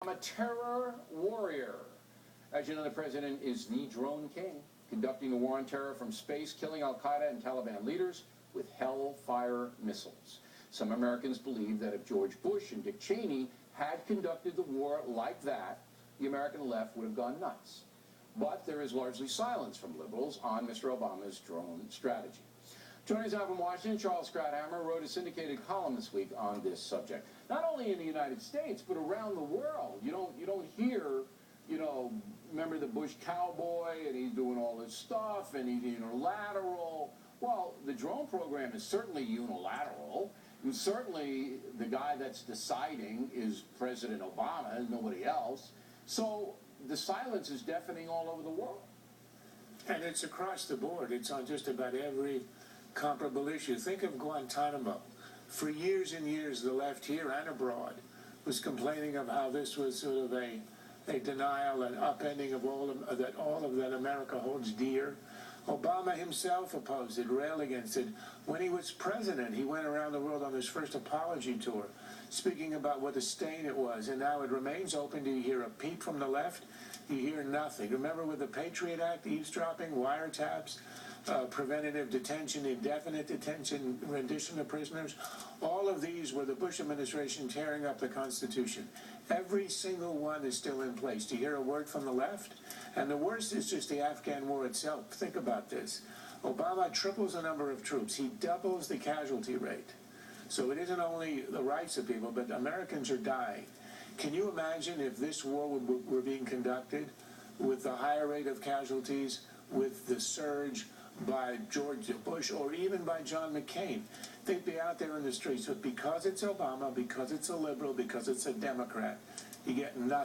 I'm a terror warrior. As you know, the president is the drone king, conducting the war on terror from space, killing al-Qaeda and Taliban leaders with Hellfire missiles. Some Americans believe that if George Bush and Dick Cheney had conducted the war like that, the American left would have gone nuts. But there is largely silence from liberals on Mr. Obama's drone strategy. Joining us now from Washington, Charles Krauthammer wrote a syndicated column this week on this subject. Not only in the United States, but around the world. You don't hear, remember the Bush cowboy, and he's doing all this stuff, and he's unilateral. Well, the drone program is certainly unilateral, and certainly the guy that's deciding is President Obama and nobody else. So the silence is deafening all over the world. And it's across the board. It's on just about every comparable issue. Think of Guantanamo. For years and years, the left here and abroad was complaining of how this was sort of a denial and upending of all of that America holds dear. Obama himself opposed it, railed against it. When he was president, he went around the world on his first apology tour, speaking about what a stain it was, and now it remains open. Do you hear a peep from the left? You hear nothing. Remember with the Patriot Act, eavesdropping, wiretaps, preventative detention, indefinite detention, rendition of prisoners, all of these were the Bush administration tearing up the Constitution. Every single one is still in place. Do you hear a word from the left? And the worst is just the Afghan war itself. Think about this. Obama triples the number of troops. He doubles the casualty rate. So it isn't only the rights of people, but Americans are dying. Can you imagine if this war were being conducted with the higher rate of casualties, with the surge by George Bush or even by John McCain? They'd be out there in the streets. But because it's Obama, because it's a liberal, because it's a Democrat, you get nothing.